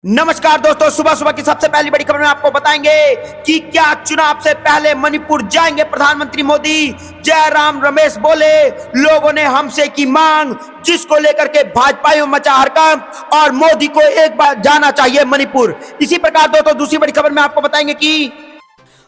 नमस्कार दोस्तों, सुबह सुबह की सबसे पहली बड़ी खबर में आपको बताएंगे कि क्या चुनाव से पहले मणिपुर जाएंगे प्रधानमंत्री मोदी। जयराम रमेश बोले, लोगों ने हमसे की मांग, जिसको लेकर के भाजपाइयों मचा हड़कंप और मोदी को एक बार जाना चाहिए मणिपुर। इसी प्रकार दोस्तों दूसरी बड़ी खबर में आपको बताएंगे कि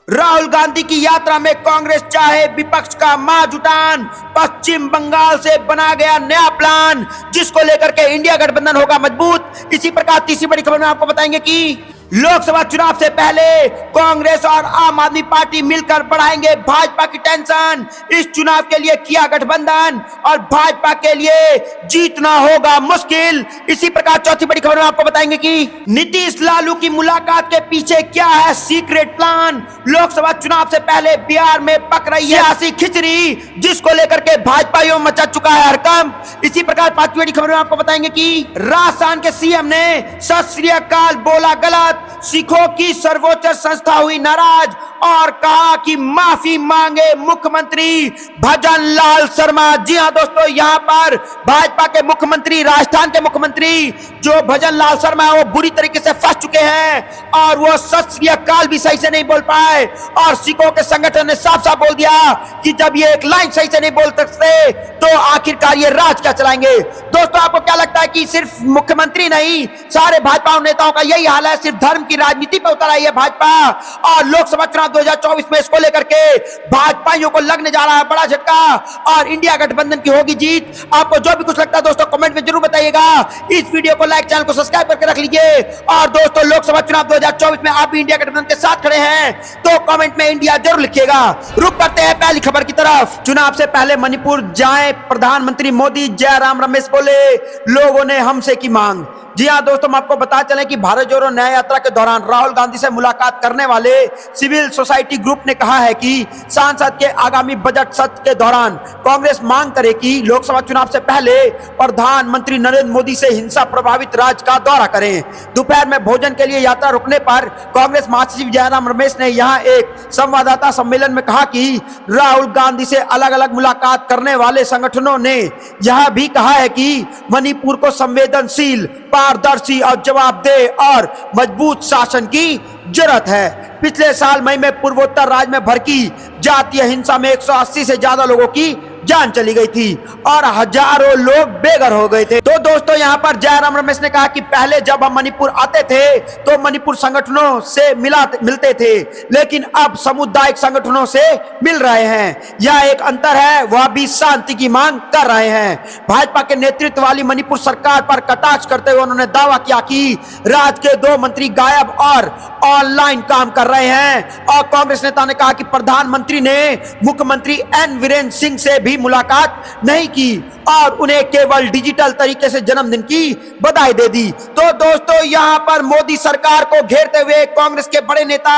राहुल गांधी की यात्रा में कांग्रेस चाहे विपक्ष का मारजुटान, पश्चिम बंगाल से बना गया नया प्लान, जिसको लेकर के इंडिया गठबंधन होगा मजबूत। इसी प्रकार तीसरी बड़ी खबर में आपको बताएंगे कि लोकसभा चुनाव से पहले कांग्रेस और आम आदमी पार्टी मिलकर बढ़ाएंगे भाजपा की टेंशन। इस चुनाव के लिए किया गठबंधन और भाजपा के लिए जीतना होगा मुश्किल। इसी प्रकार चौथी बड़ी खबर में आपको बताएंगे कि नीतीश लालू की मुलाकात के पीछे क्या है सीक्रेट प्लान। लोकसभा चुनाव से पहले बिहार में पक रही है सियासी खिचड़ी, जिसको लेकर के भाजपाइयों मचा चुका है हड़कंप। इसी प्रकार पांचवी बड़ी खबर में आपको बताएंगे कि राजस्थान के सीएम ने सत श्री अकाल बोला गलत, सिखों की सर्वोच्च संस्था हुई नाराज और कहा कि माफी मांगे मुख्यमंत्री भजन लाल शर्मा। जी हां दोस्तों, यहां पर भाजपा के मुख्यमंत्री, राजस्थान के मुख्यमंत्री जो भजन लाल शर्मा है, वो बुरी तरीके से फंस चुके हैं और वो सत श्री अकाल भी सही से नहीं बोल पाए। और सिखों के संगठन ने साफ साफ बोल दिया कि जब ये एक लाइन सही से नहीं बोल सकते तो आखिरकार ये राज क्या चलाएंगे। दोस्तों आपको क्या लगता है कि सिर्फ मुख्यमंत्री नहीं, सारे भाजपा नेताओं का यही हाल है, सिर्फ धर्म की राजनीति पर उतर आई है भाजपा। और लोकसभा चुनाव 2024 में इसको लेकर के भाजपाइयों को लगने जा रहा है बड़ा झटका और इंडिया गठबंधन की होगी जीत। आपको जो भी कुछ लगता है दोस्तों कमेंट में जरूर बताइएगा। इस वीडियो को लाइक, चैनल को सब्सक्राइब करके रख लीजिए। और दोस्तों लोकसभा चुनाव 2024 में आप भी इंडिया गठबंधन के साथ खड़े हैं तो कमेंट में इंडिया जरूर लिखिएगा। रुक करते हैं पहली खबर की तरफ। चुनाव से पहले मणिपुर जाएं प्रधानमंत्री मोदी, जयराम रमेश बोले, लोगों ने हमसे की मांग। जी हाँ दोस्तों, हम आपको बता चलें कि भारत जोड़ो न्याय यात्रा के दौरान राहुल गांधी से मुलाकात करने वाले सिविल सोसाइटी ग्रुप ने कहा है कि संसद के आगामी बजट सत्र के दौरान कांग्रेस मांग करे कि लोकसभा चुनाव से पहले प्रधानमंत्री नरेंद्र मोदी से हिंसा प्रभावित राज्य का दौरा करें। दोपहर में भोजन के लिए यात्रा रुकने पर कांग्रेस महासचिव जयराम रमेश ने यहाँ एक संवाददाता सम्मेलन में कहा कि राहुल गांधी से अलग अलग मुलाकात करने वाले संगठनों ने यह भी कहा है कि मणिपुर को संवेदनशील, पारदर्शी और जवाबदेह और मजबूत शासन की जरूरत है। पिछले साल मई में पूर्वोत्तर राज्य में भड़की जातीय हिंसा में 180 से ज्यादा लोगों की जान चली गई थी और हजारों लोग बेघर हो गए थे। तो दोस्तों यहाँ पर जयराम रमेश ने कहा कि पहले जब हम मणिपुर आते थे तो मणिपुर संगठनों से मिलते थे, लेकिन अब सामुदायिक संगठनों से मिल रहे हैं। यह एक अंतर है, वह भी शांति की मांग कर रहे हैं। भाजपा के नेतृत्व वाली मणिपुर सरकार पर कटाक्ष करते हुए उन्होंने दावा किया कि राज्य के 2 मंत्री गायब और ऑनलाइन काम कर रहे हैं। और कांग्रेस नेता ने कहा कि प्रधानमंत्री ने मुख्यमंत्री एन वीरेंद्र सिंह से भी मुलाकात नहीं की और उन्हें केवल डिजिटल तरीके से जन्मदिन की बधाई दे दी। तो दोस्तों यहां पर मोदी सरकार को घेरते हुए कांग्रेस के बड़े नेता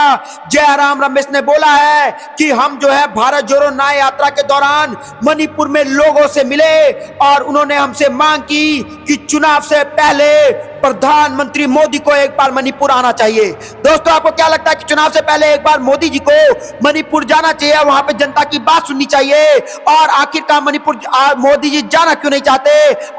जयराम रमेश ने बोला है कि हम जो है भारत जोड़ो न्याय यात्रा के दौरान मणिपुर में लोगों से मिले और उन्होंने हमसे मांग की कि चुनाव से पहले प्रधानमंत्री मोदी को एक बार मणिपुर आना चाहिए। दोस्तों आपको क्या लगता है कि चुनाव से पहले एक बार मोदी जी को मणिपुर जाना चाहिए, वहां पे जनता की बात सुननी चाहिए और आखिरकार मणिपुर मोदी जी जाना क्यों नहीं चाहते?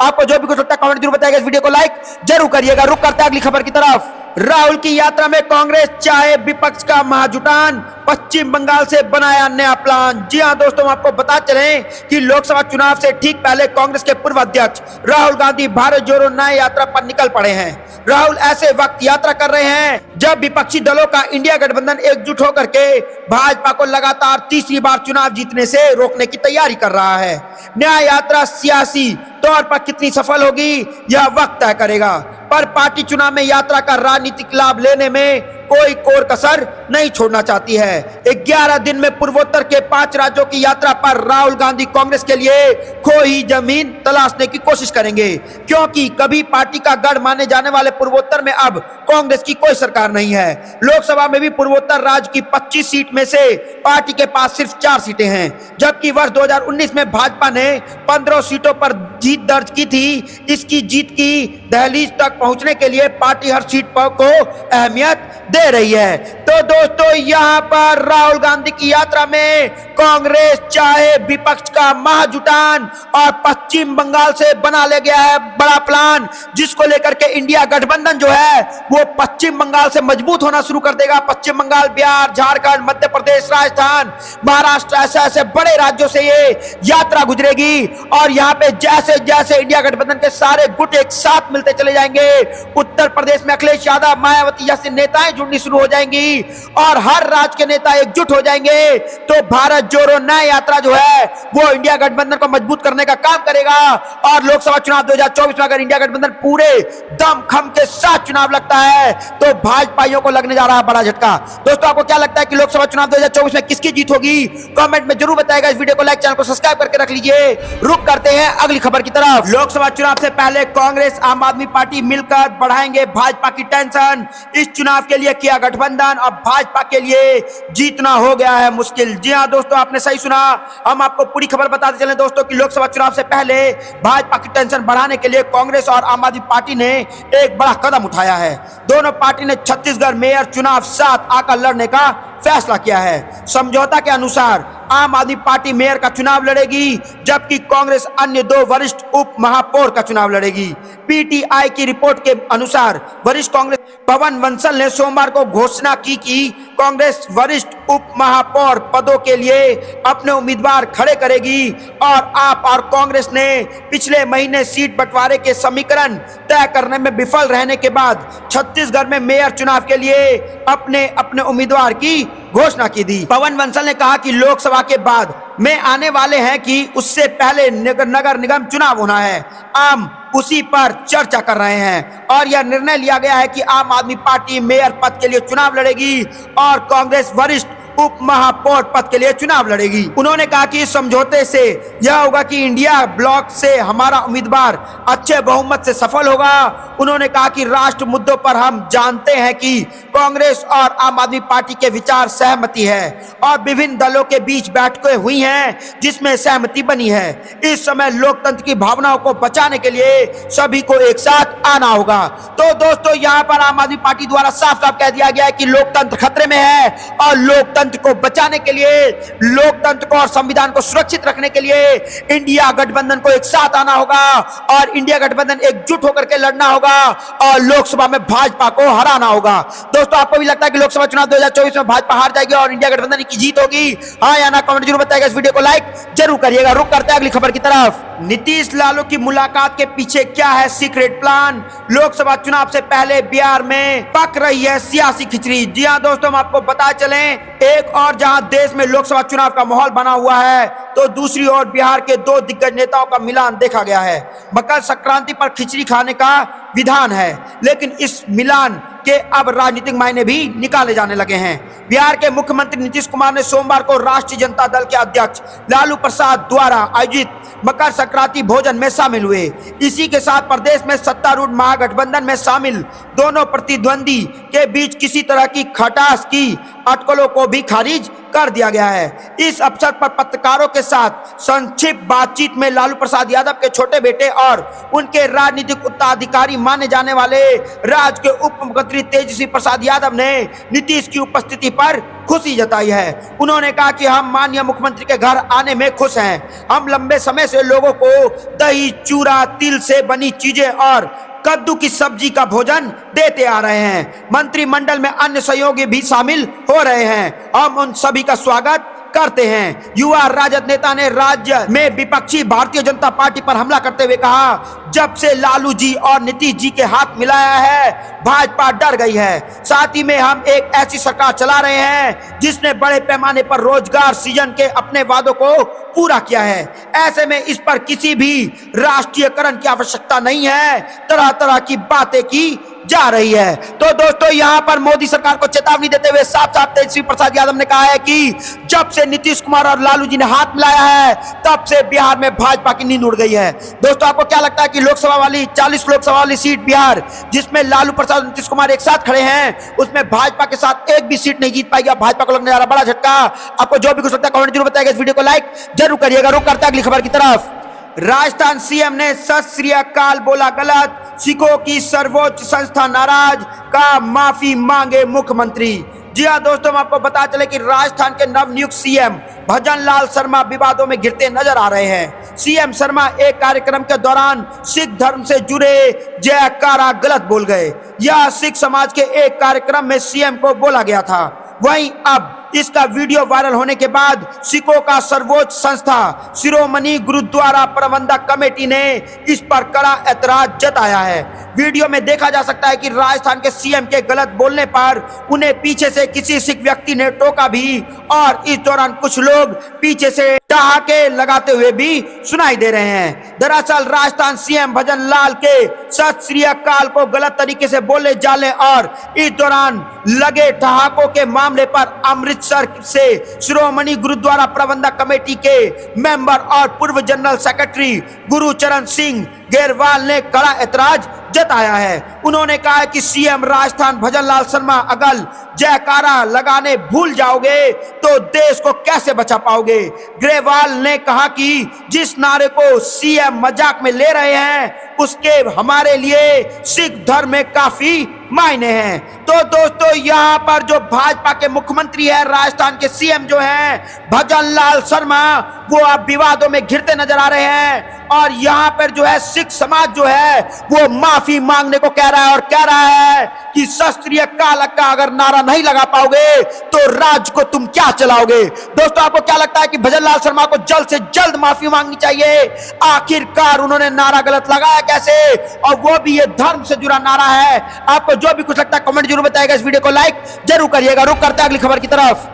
आपको जो भी कुछ लगता है कमेंट जरूर बताइएगा। इस वीडियो को लाइक जरूर करिएगा। रुक करते हैं अगली खबर की तरफ। राहुल की यात्रा में कांग्रेस चाहे विपक्ष का महाजुटान, पश्चिम बंगाल से बनाया नया प्लान। जी हां दोस्तों, हम आपको बता चलें कि लोकसभा चुनाव से ठीक पहले कांग्रेस के पूर्व अध्यक्ष राहुल गांधी भारत जोड़ो न्याय यात्रा पर निकल पड़े हैं। राहुल ऐसे वक्त यात्रा कर रहे हैं जब विपक्षी दलों का इंडिया गठबंधन एकजुट होकर के भाजपा को लगातार तीसरी बार चुनाव जीतने से रोकने की तैयारी कर रहा है। न्याय यात्रा सियासी तौर पर कितनी सफल होगी यह वक्त तय करेगा, पर पार्टी चुनाव में यात्रा का राजनीतिक लाभ लेने में कोई कोर कसर नहीं छोड़ना चाहती है। 11 दिन में पूर्वोत्तर के 5 राज्यों की यात्रा पर राहुल गांधी कांग्रेस के लिए खोई जमीन तलाशने की कोशिश करेंगे, क्योंकि कभी पार्टी का गढ़ माने जाने वाले पूर्वोत्तर में अब कांग्रेस की कोई सरकार नहीं है। लोकसभा में भी पूर्वोत्तर राज्य की 25 सीट में से पार्टी के पास सिर्फ 4 सीटें हैं, जबकि वर्ष 2019 में भाजपा ने 15 सीटों पर जीत दर्ज की थी। इसकी जीत की दहलीज तक पहुंचने के लिए पार्टी हर सीट पर को अहमियत दे रही है। तो दोस्तों यहां पर राहुल गांधी की यात्रा में कांग्रेस चाहे विपक्ष का महाजुटान और पश्चिम बंगाल से बना ले गया है बड़ा प्लान, जिसको लेकर के इंडिया गठबंधन जो है वो पश्चिम बंगाल से मजबूत होना शुरू कर देगा। पश्चिम बंगाल, बिहार, झारखंड, मध्य प्रदेश, राजस्थान, महाराष्ट्र, ऐसे ऐसे बड़े राज्यों से ये यात्रा गुजरेगी और यहाँ पे जैसे जैसे इंडिया गठबंधन के सारे गुट एक साथ मिलते चले जाएंगे, उत्तर प्रदेश में अखिलेश यादव, मायावती जैसे नेताएं जुड़नी शुरू हो जाएंगी और हर राज्य के नेता एकजुट हो जाएंगे। तो भारत जोड़ो न्याय यात्रा जो है वो इंडिया गठबंधन को मजबूत करने का काम करेगा और लोकसभा चुनाव 2024 में अगर इंडिया गठबंधन पूरे दमखम के साथ चुनाव लगता है तो भाजपाइयों को लगने जा रहा है बड़ा झटका। दोस्तों आपको क्या लगता है कि लोकसभा चुनाव 2024 में किसकी जीत होगी? कमेंट में जरूर बताएगा। इस वीडियो को लाइक, चैनल को सब्सक्राइब करके रख लीजिए। रुक करते हैं अगली खबर की तरफ। लोकसभा चुनाव से पहले कांग्रेस, आम आदमी पार्टी मिलकर बढ़ाएंगे भाजपा की टेंशन। इस चुनाव के लिए किया गठबंधन, अब भाजपा के लिए जीतना हो गया है मुश्किल। जी हां दोस्तों, आपने सही सुना। हम आपको पूरी खबर बताते चले दोस्तों कि लोकसभा चुनाव से पहले भाजपा की टेंशन बढ़ाने के लिए कांग्रेस और आम आदमी पार्टी ने एक बड़ा कदम उठाया है। दोनों पार्टी ने छत्तीसगढ़ मेयर चुनाव साथ आकर लड़ने का फैसला किया है। समझौता के अनुसार आम आदमी पार्टी मेयर का चुनाव लड़ेगी जबकि कांग्रेस अन्य 2 वरिष्ठ उप महापौर का चुनाव लड़ेगी। पीटीआई की रिपोर्ट के अनुसार वरिष्ठ कांग्रेस पवन बंसल ने सोमवार को घोषणा की कि कांग्रेस वरिष्ठ उप महापौर पदों के लिए अपने उम्मीदवार खड़े करेगी और आप और कांग्रेस ने पिछले महीने सीट बंटवारे के समीकरण तय करने में विफल रहने के बाद छत्तीसगढ़ में मेयर चुनाव के लिए अपने अपने उम्मीदवार की घोषणा की थी। पवन बंसल ने कहा कि लोकसभा के बाद में आने वाले हैं कि उससे पहले नगर निगम चुनाव होना है। हम उसी पर चर्चा कर रहे हैं और यह निर्णय लिया गया है कि आम आदमी पार्टी मेयर पद के लिए चुनाव लड़ेगी और कांग्रेस वरिष्ठ उप महापौर पद के लिए चुनाव लड़ेगी। उन्होंने कहा कि इस समझौते से यह होगा कि इंडिया ब्लॉक से हमारा उम्मीदवार अच्छे बहुमत से सफल होगा। उन्होंने कहा कि राष्ट्र मुद्दों पर हम जानते हैं कि कांग्रेस और आम आदमी पार्टी के विचार सहमति है और विभिन्न दलों के बीच बैठकें हुई हैं जिसमें सहमति बनी है। इस समय लोकतंत्र की भावनाओं को बचाने के लिए सभी को एक साथ आना होगा। तो दोस्तों यहाँ पर आम आदमी पार्टी द्वारा साफ साफ कह दिया गया है कि लोकतंत्र खतरे में है और लोकतंत्र को बचाने के लिए, लोकतंत्र को और संविधान को सुरक्षित रखने के लिए इंडिया गठबंधन को एक साथ आना होगा और इंडिया गठबंधन एकजुट होकर के लड़ना होगा और लोकसभा में भाजपा को हराना होगा। दोस्तों आपको भी लगता है कि लोकसभा चुनाव 2024 में भाजपा हार जाएगी और इंडिया गठबंधन की जीत होगी? हाँ या ना कमेंट जरूर बताइएगा। इस वीडियो को लाइक जरूर करिएगा। रुक करते हैं अगली खबर की तरफ। नीतीश लालू की मुलाकात के पीछे क्या है सीक्रेट प्लान? लोकसभा चुनाव से पहले बिहार में पक रही है सियासी खिचड़ी। जी हां दोस्तों, हम आपको बता चलें, एक और जहां देश में लोकसभा चुनाव का माहौल बना हुआ है तो दूसरी ओर बिहार के 2 दिग्गज नेताओं का मिलान देखा गया है। मकर संक्रांति पर खिचड़ी खाने का विधान है, लेकिन इस मिलान के अब राजनीतिक मायने भी निकाले जाने लगे हैं। बिहार के मुख्यमंत्री नीतीश कुमार ने सोमवार को राष्ट्रीय जनता दल के अध्यक्ष लालू प्रसाद द्वारा आयोजित मकर संक्रांति भोजन में शामिल हुए। इसी के साथ प्रदेश में सत्तारूढ़ महागठबंधन में शामिल दोनों प्रतिद्वंदी के बीच किसी तरह की खटास की अटकलों को भी खारिज कर दिया गया है। इस अवसर पर पत्रकारों के साथ संक्षिप्त बातचीत में लालू प्रसाद यादव के छोटे बेटे और उनके राजनीतिक उत्तराधिकारी माने जाने वाले राज्य के उप मुख्यमंत्री तेजस्वी प्रसाद यादव ने नीतीश की उपस्थिति पर खुशी जताई है। उन्होंने कहा कि हम माननीय मुख्यमंत्री के घर आने में खुश हैं। हम लंबे समय से लोगों को दही, चूरा, तिल से बनी चीजें और कद्दू की सब्जी का भोजन देते आ रहे हैं। मंत्रिमंडल में अन्य सहयोगी भी शामिल हो रहे हैं। हम उन सभी का स्वागत करते हैं। युवा राजद नेता ने राज्य में विपक्षी भारतीय जनता पार्टी पर हमला करते हुए कहा, जब से लालू जी और नीतीश जी के हाथ मिलाया है भाजपा डर गई है। साथ ही में हम एक ऐसी सरकार चला रहे हैं जिसने बड़े पैमाने पर रोजगार सृजन के अपने वादों को पूरा किया है। ऐसे में इस पर किसी भी राष्ट्रीयकरण की आवश्यकता नहीं है। तरह तरह की बातें की जा रही है। तो दोस्तों यहाँ पर मोदी सरकार को चेतावनी देते हुए साफ साफ तेजस्वी प्रसाद यादव ने कहा है कि जब से नीतीश कुमार और लालू जी ने हाथ मिलाया है तब से बिहार में भाजपा की नींद उड़ गई है। दोस्तों आपको क्या लगता है कि लोकसभा वाली 40 लोकसभा वाली सीट बिहार जिसमें लालू प्रसाद और नीतीश कुमार एक साथ खड़े हैं उसमें भाजपा के साथ एक भी सीट नहीं जीत पाएगी? भाजपा को लगने जा रहा बड़ा झटका। आपको जो भी कुछ लगता है कमेंट जरूर बताइएगा। इस वीडियो को लाइक जरूर करिएगा। रुक करते हैं अगली खबर की तरफ। राजस्थान सीएम ने सत श्री अकाल बोला गलत, सिखों की सर्वोच्च संस्था नाराज, का माफी मांगे मुख्यमंत्री। जी हाँ दोस्तों, हम आपको बता चले कि राजस्थान के नवनियुक्त सीएम भजन लाल शर्मा विवादों में घिरते नजर आ रहे हैं। सीएम शर्मा एक कार्यक्रम के दौरान सिख धर्म से जुड़े जयकारा गलत बोल गए। यह सिख समाज के एक कार्यक्रम में सीएम को बोला गया था। वहीं अब इसका वीडियो वायरल होने के बाद सिखों का सर्वोच्च संस्था शिरोमणि गुरुद्वारा प्रबंधक कमेटी ने इस पर कड़ा ऐतराज जताया है। वीडियो में देखा जा सकता है कि राजस्थान के सीएम के गलत बोलने पर उन्हें पीछे से किसी सिख व्यक्ति ने टोका भी और इस दौरान कुछ लोग पीछे से ठहाके लगाते हुए भी सुनाई दे रहे हैं। दरअसल राजस्थान सीएम भजन लाल के सत श्री अकाल को गलत तरीके से बोले जाने और इस दौरान लगे ठहाकों के मामले पर अमृतसर से शिरोमणि गुरुद्वारा प्रबंधक कमेटी के मेंबर और पूर्व जनरल सेक्रेटरी गुरुचरण सिंह गेरवाल ने कड़ा ऐतराज जताया है। उन्होंने कहा कि सीएम राजस्थान भजन लाल शर्मा अगर जयकारा लगाने भूल जाओगे तो देश को कैसे बचा पाओगे। ग्रेवाल ने कहा कि जिस नारे को सीएम मजाक में ले रहे हैं उसके हमारे लिए सिख धर्म में काफी मायने हैं। तो दोस्तों, यहाँ पर जो भाजपा के मुख्यमंत्री है, राजस्थान के सीएम जो हैं भजन लाल शर्मा, वो अब विवादों में घिरते नजर आ रहे हैं और यहाँ पर जो है सिख समाज जो है वो माफी मांगने को कह रहा है और कह रहा है कि शास्त्रीय काल का अगर नारा नहीं लगा पाओगे तो राज्य को तुम क्या चलाओगे। दोस्तों, आपको क्या लगता है कि भजन लाल शर्मा को जल्द से जल्द माफी मांगनी चाहिए? आखिरकार उन्होंने नारा गलत लगाया कैसे, और वो भी ये धर्म से जुड़ा नारा है। आपको जो भी कुछ लगता है कमेंट जरूर बताइएगा। इस वीडियो को लाइक जरूर करिएगा। रुक करते हैं अगली खबर की तरफ।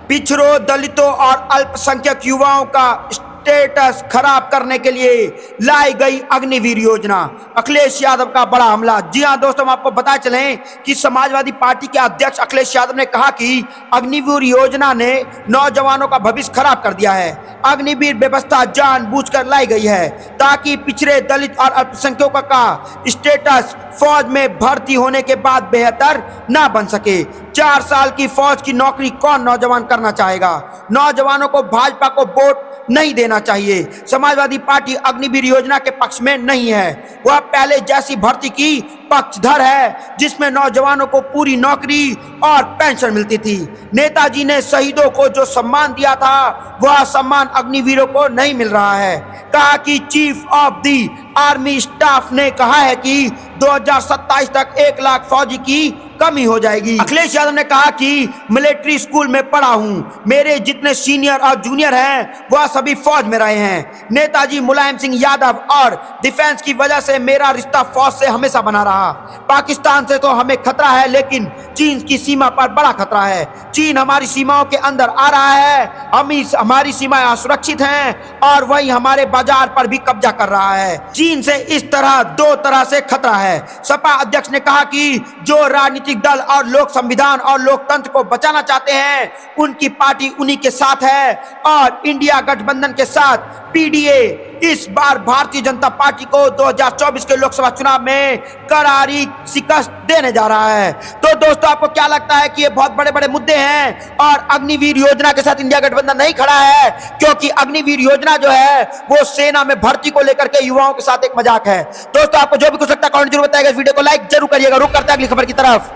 पिछड़ों, दलितों और अल्पसंख्यक युवाओं का स्टेटस खराब करने के लिए लाई गई अग्निवीर योजना, अखिलेश यादव का बड़ा हमला। जी हां दोस्तों, हम आपको बता चलें कि समाजवादी पार्टी के अध्यक्ष अखिलेश यादव ने कहा कि अग्निवीर योजना ने नौजवानों का भविष्य खराब कर दिया है। अग्निवीर व्यवस्था जानबूझकर लाई गई है ताकि पिछड़े, दलित और अल्पसंख्यकों का स्टेटस फौज में भर्ती होने के बाद बेहतर ना बन सके। 4 साल की फौज की नौकरी कौन नौजवान करना चाहेगा? नौजवानों को भाजपा को वोट नहीं देना चाहिए। समाजवादी पार्टी अग्निवीर योजना के पक्ष में नहीं है। वह पहले जैसी भर्ती की पक्षधर है जिसमें नौजवानों को पूरी नौकरी और पेंशन मिलती थी। नेताजी ने शहीदों को जो सम्मान दिया था वह सम्मान अग्निवीरों को नहीं मिल रहा है। कहा कि chief of the army staff ने कहा है कि 2027 तक 1 लाख फौजी की कमी हो जाएगी। अखिलेश यादव ने कहा कि मिलिट्री स्कूल में पढ़ा हूं, मेरे जितने सीनियर और जूनियर हैं वह सभी फौज में रहे हैं। नेताजी मुलायम सिंह यादव और डिफेंस की वजह से मेरा रिश्ता फौज से हमेशा बना रहा। पाकिस्तान से तो हमें खतरा है, लेकिन चीन की सीमा पर बड़ा खतरा है। चीन हमारी सीमाओं के अंदर आ रहा है, हमारी सीमाएं असुरक्षित हैं और वही हमारे बाजार पर भी कब्जा कर रहा है। चीन से इस तरह 2 तरह से खतरा है। सपा अध्यक्ष ने कहा कि जो राजनीतिक दल और लोक संविधान और लोकतंत्र को बचाना चाहते हैं उनकी पार्टी उन्हीं के साथ है और इंडिया गठबंधन के साथ पीडीए इस बार भारतीय जनता पार्टी को 2024 के लोकसभा चुनाव में करारी शिकस्त देने जा रहा है। तो दोस्तों, आपको क्या लगता है कि ये बहुत बड़े बड़े मुद्दे हैं और अग्निवीर योजना के साथ इंडिया गठबंधन नहीं खड़ा है? क्योंकि अग्निवीर योजना जो है वो सेना में भर्ती को लेकर के युवाओं के साथ एक मजाक है। दोस्तों, आपको जो भी कुछ लगता है कमेंट जरूर बताइएगा। इस वीडियो को लाइक जरूर करिएगा। रुक करते हैं अगली खबर की तरफ।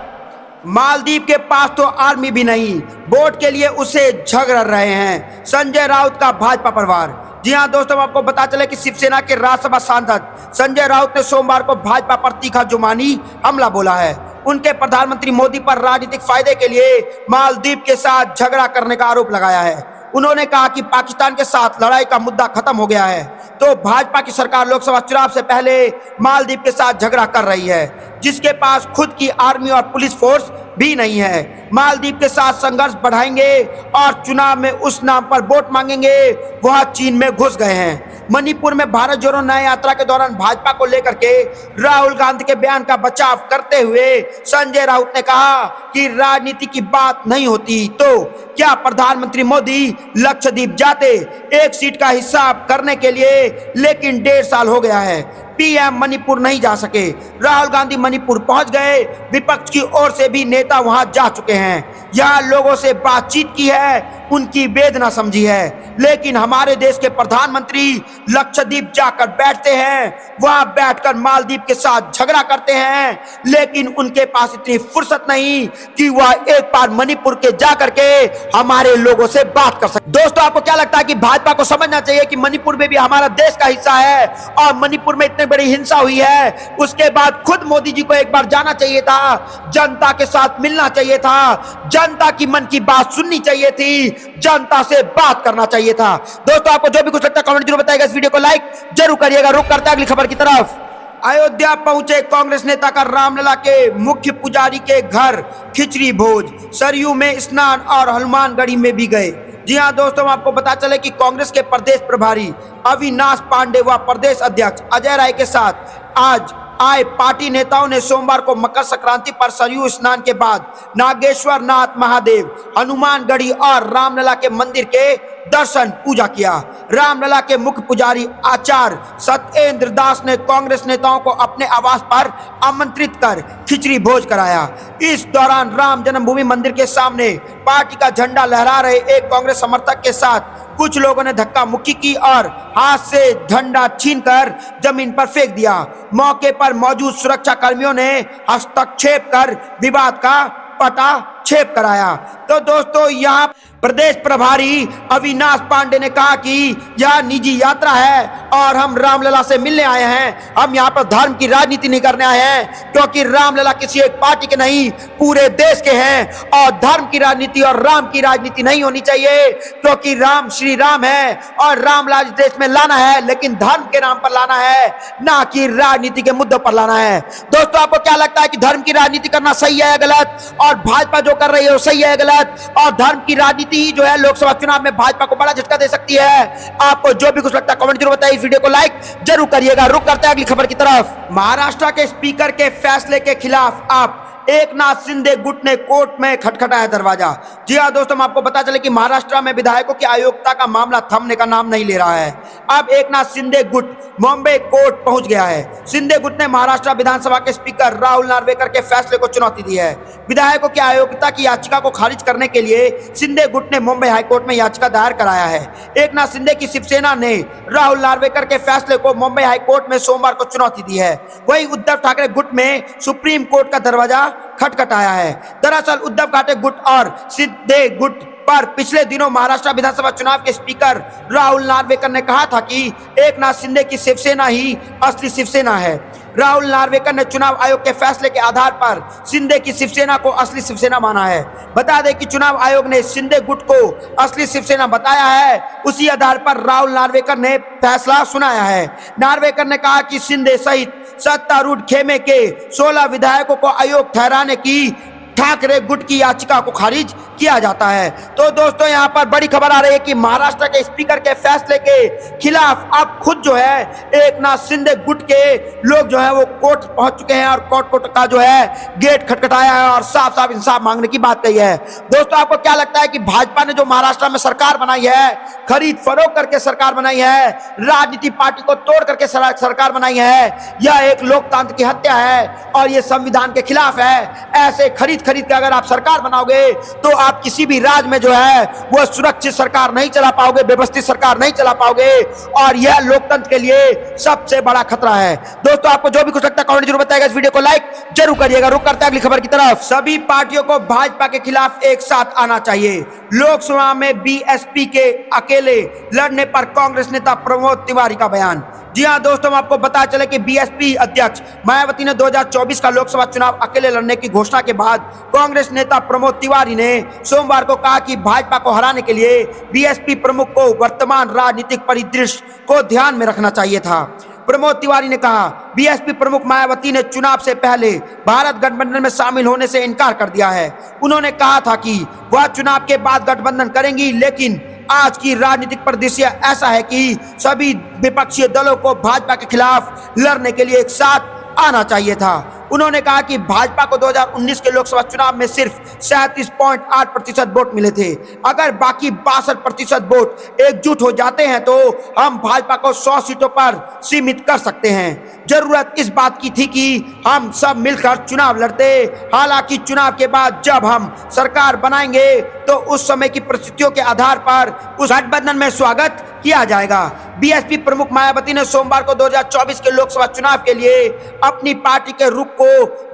मालदीव के पास तो आर्मी भी नहीं, वोट के लिए उसे झगड़ रहे हैं संजय राउत का भाजपा परिवार। जी हां दोस्तों, आपको बता चले कि शिवसेना के राज्यसभा सांसद संजय राउत ने सोमवार को भाजपा पर तीखा जुबानी हमला बोला है। उनके प्रधानमंत्री मोदी पर राजनीतिक फायदे के लिए मालदीव के साथ झगड़ा करने का आरोप लगाया है। उन्होंने कहा कि पाकिस्तान के साथ लड़ाई का मुद्दा खत्म हो गया है, तो भाजपा की सरकार लोकसभा चुनाव से पहले मालदीव के साथ झगड़ा कर रही है, जिसके पास खुद की आर्मी और पुलिस फोर्स भी नहीं है। मालदीव के साथ संघर्ष बढ़ाएंगे और चुनाव में उस नाम पर वोट मांगेंगे वह चीन में घुस गए हैं। मणिपुर में भारत जोड़ो न्याय यात्रा के दौरान भाजपा को लेकर के राहुल गांधी के बयान का बचाव करते हुए संजय राउत ने कहा कि राजनीति की बात नहीं होती तो क्या प्रधानमंत्री मोदी लक्षद्वीप जाते 1 सीट का हिसाब करने के लिए, लेकिन 1.5 साल हो गया है। पीएम मणिपुर नहीं जा सके। राहुल गांधी मणिपुर पहुंच गए, विपक्ष की ओर से भी नेता वहां जा चुके हैं। यहाँ लोगों से बातचीत की है, उनकी वेदना समझी है। लेकिन हमारे देश के प्रधानमंत्री लक्षद्वीप जाकर बैठते हैं, वहां बैठकर मालदीव के साथ झगड़ा करते हैं, लेकिन उनके पास इतनी फुर्सत नहीं कि वह एक बार मणिपुर के जाकर के हमारे लोगों से बात कर सके। दोस्तों, आपको क्या लगता है कि भाजपा को समझना चाहिए कि मणिपुर में भी हमारा देश का हिस्सा है और मणिपुर में इतनी बड़ी हिंसा हुई है, उसके बाद खुद मोदी जी को एक बार जाना चाहिए था, जनता के साथ मिलना चाहिए था, जनता की मन की बात सुननी चाहिए थी, जनता से बात करना चाहिए था। दोस्तों, आपको जो भी कुछ लगता है कमेंट जरूर बताइएगा। इस वीडियो को लाइक जरूर करिएगा। रुक करते हैं अगली खबर की तरफ। अयोध्या पहुंचे कांग्रेस नेता का रामलला के मुख्य पुजारी के घर खिचड़ी भोज, सरयू में स्नान और हनुमानगढ़ी में भी गए। जी हां दोस्तों, आपको पता चले कि कांग्रेस के प्रदेश प्रभारी अविनाश पांडे व प्रदेश अध्यक्ष अजय राय के साथ आज आए पार्टी नेताओं ने सोमवार को मकर संक्रांति पर सरयू स्नान के बाद नागेश्वर नाथ महादेव, हनुमानगढ़ी और रामलला के मंदिर के दर्शन पूजा किया। रामलला के मुख्य पुजारी आचार्य सत्येंद्र दास ने कांग्रेस नेताओं को अपने आवास पर आमंत्रित कर खिचड़ी भोज कराया। इस दौरान राम जन्मभूमि मंदिर के सामने पार्टी का झंडा लहरा रहे एक कांग्रेस समर्थक के साथ कुछ लोगों ने धक्का मुक्की की और हाथ से झंडा छीनकर जमीन पर फेंक दिया। मौके पर मौजूद सुरक्षा कर्मियों ने हस्तक्षेप कर विवाद का पटाक्षेप कराया। तो दोस्तों, यहाँ प्रदेश प्रभारी अविनाश पांडे ने कहा कि यह निजी यात्रा है और हम रामलला से मिलने आए हैं। हम यहाँ पर धर्म की राजनीति नहीं करने आए हैं, क्योंकि रामलला किसी एक पार्टी के नहीं, पूरे देश के हैं और धर्म की राजनीति और राम की राजनीति नहीं होनी चाहिए, क्योंकि राम श्री राम है और रामलला देश में लाना है, लेकिन धर्म के नाम पर लाना है, ना कि राजनीति के मुद्दों पर लाना है। दोस्तों, आपको क्या लगता है कि धर्म की राजनीति करना सही है या गलत, और भाजपा जो कर रही है वो सही है या गलत, और धर्म की राजनीति जो है लोकसभा चुनाव में भाजपा को बड़ा झटका दे सकती है? आपको जो भी कुछ लगता है कमेंट जरूर बताइए। इस वीडियो को लाइक जरूर करिएगा। रुक करते हैं अगली खबर की तरफ। महाराष्ट्र के स्पीकर के फैसले के खिलाफ आप एकनाथ शिंदे गुट ने कोर्ट में खटखटाया दरवाजा। जी हाँ दोस्तों, आपको पता चले कि महाराष्ट्र में विधायकों की अयोग्यता का मामला थमने का नाम नहीं ले रहा है। अब एकनाथ शिंदे गुट बॉम्बे कोर्ट पहुंच गया है। शिंदे गुट ने महाराष्ट्र विधानसभा के स्पीकर राहुल नार्वेकर के फैसले को चुनौती दी है। विधायकों की अयोग्यता की याचिका को खारिज करने के लिए शिंदे गुट ने मुंबई हाईकोर्ट में याचिका दायर कराया है। एकनाथ शिंदे की शिवसेना ने राहुल नार्वेकर के फैसले को मुंबई हाईकोर्ट में सोमवार को चुनौती दी है। वहीं उद्धव ठाकरे गुट में सुप्रीम कोर्ट का दरवाजा खटखटाया है। दरअसल उद्धव ठाकरे गुट और शिंदे गुट पर पिछले दिनों महाराष्ट्र विधानसभा चुनाव के स्पीकर राहुल नार्वेकर ने कहा था कि एकनाथ शिंदे की शिवसेना ही असली शिवसेना है। राहुल नार्वेकर ने चुनाव आयोग के फैसले के आधार पर शिंदे की शिवसेना को असली शिवसेना माना है। बता दें कि चुनाव आयोग ने शिंदे गुट को असली शिवसेना बताया है, उसी आधार पर राहुल नार्वेकर ने फैसला सुनाया है। नार्वेकर ने कहा कि शिंदे सहित सत्तारूढ़ खेमे के 16 विधायकों को अयोग्य ठहराने की ठाकरे गुट की याचिका को खारिज किया जाता है। तो दोस्तों, यहाँ पर बड़ी खबर आ रही है कि महाराष्ट्र के स्पीकर के फैसले के खिलाफ अब खुद जो है एकनाथ शिंदे गुट के लोग जो है वो कोर्ट पहुंच चुके हैं और कोर्ट का जो है गेट खटखटाया है और साफ साफ इंसाफ मांगने की बात कही है। दोस्तों, आपको क्या लगता है कि भाजपा ने जो महाराष्ट्र में सरकार बनाई है, खरीद फरोख्त करके सरकार बनाई है, राजनीति पार्टी को तोड़ करके सरकार बनाई है, यह एक लोकतंत्र की हत्या है और यह संविधान के खिलाफ है। ऐसे खरीद के अगर आप सरकार बनाओगे तो आप किसी भी राज्य में जो है वो सुरक्षित सरकार नहीं चला पाओगे, व्यवस्थित सरकार नहीं चला पाओगे, और यह लोकतंत्र के लिए सबसे बड़ा खतरा है। दोस्तों, आपको जो भी कुछ लगता है कमेंट जरूर बताइएगा। इस वीडियो को लाइक जरूर करिएगा। रुक करते हैं अगली खबर की तरफ। सभी पार्टियों को भाजपा के खिलाफ एक साथ आना चाहिए। लोकसभा में बीएसपी के अकेले लड़ने पर कांग्रेस नेता प्रमोद तिवारी का बयान। जी हां दोस्तों, आपको पता चले कि बीएसपी अध्यक्ष मायावती ने 2024 का लोकसभा चुनाव अकेले लड़ने की घोषणा के बाद कांग्रेस नेता प्रमोद तिवारी ने सोमवार को कहा कि भाजपा को हराने के लिए बीएसपी प्रमुख को वर्तमान राजनीतिक परिदृश्य को ध्यान में रखना चाहिए था। प्रमोद तिवारी ने कहा, बीएसपी प्रमुख मायावती ने चुनाव से पहले भारत गठबंधन में शामिल होने से इनकार कर दिया है। उन्होंने कहा था कि वह चुनाव के बाद गठबंधन करेंगी, लेकिन आज की राजनीतिक परिदृश्य ऐसा है कि सभी विपक्षी दलों को भाजपा के खिलाफ लड़ने के लिए एक साथ आना चाहिए था। उन्होंने कहा कि भाजपा को 2019 के लोकसभा चुनाव में सिर्फ 37.8% वोट मिले थे। अगर बाकी 62% वोट एकजुट हो जाते हैं तो हम भाजपा को 100 सीटों पर सीमित कर सकते हैं। जरूरत इस बात की थी कि हम सब मिलकर चुनाव लड़ते। हालांकि चुनाव के बाद जब हम सरकार बनाएंगे तो उस समय की परिस्थितियों के आधार पर उस गठबंधन में स्वागत किया जाएगा। बीएसपी प्रमुख मायावती ने सोमवार को 2024 के लोकसभा चुनाव के लिए अपनी पार्टी के रुख को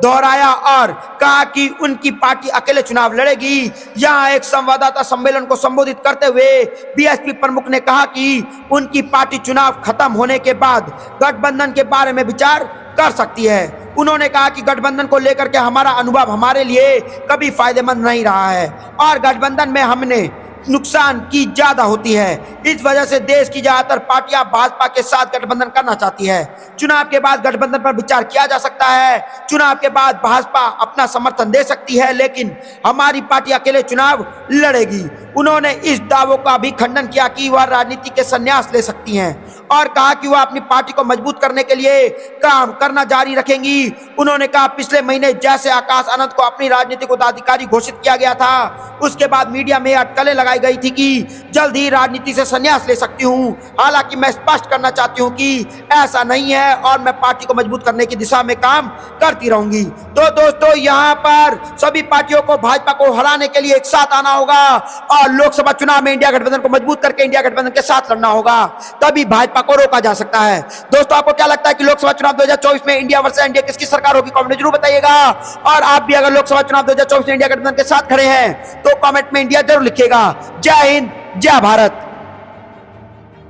दोहराया और कहा कि उनकी पार्टी अकेले चुनाव लड़ेगी। यहां एक संवाददाता सम्मेलन को संबोधित करते हुए बीएसपी प्रमुख ने कहा कि उनकी पार्टी चुनाव खत्म होने के बाद गठबंधन के बारे में विचार कर सकती है। उन्होंने कहा कि गठबंधन को लेकर के हमारा अनुभव हमारे लिए कभी फायदेमंद नहीं रहा है और गठबंधन में हमने नुकसान की ज्यादा होती है। इस वजह से देश की ज्यादातर पार्टियां भाजपा के साथ गठबंधन करना चाहती है। चुनाव के बाद गठबंधन पर विचार किया जा सकता है। चुनाव के बाद भाजपा अपना समर्थन दे सकती है, लेकिन हमारी पार्टी अकेले चुनाव लड़ेगी। उन्होंने इस दावों का भी खंडन किया कि वह राजनीति के संन्यास ले सकती हैं और कहा कि वह अपनी पार्टी को मजबूत करने के लिए काम करना जारी रखेंगी। उन्होंने कहा, पिछले महीने जैसे आकाश आनंद को अपनी राजनीतिक उदाधिकारी घोषित किया गया था, उसके बाद मीडिया में अटकलें लगाई गई थी कि जल्द ही राजनीति से संन्यास ले सकती हूं। हालांकि मैं स्पष्ट करना चाहती हूं कि ऐसा नहीं है और मैं पार्टी को मजबूत करने की दिशा में काम करती रहूंगी। तो दोस्तों, यहाँ पर सभी पार्टियों को भाजपा को हराने के लिए एक साथ आना होगा और लोकसभा चुनाव में इंडिया गठबंधन को मजबूत करके इंडिया गठबंधन के साथ लड़ना होगा, तभी भाजपा को रोका जा सकता है। दोस्तों, आपको क्या लगता है कि लोकसभा चुनाव 2024 में इंडिया वर्सेस इंडिया किसकी सरकार होगी? कमेंट में जरूर बताइएगा। और आप भी अगर लोकसभा चुनाव 2024 में इंडिया गठबंधन के साथ खड़े हैं तो कमेंट में इंडिया जरूर लिखिएगा। जय हिंद, जय भारत।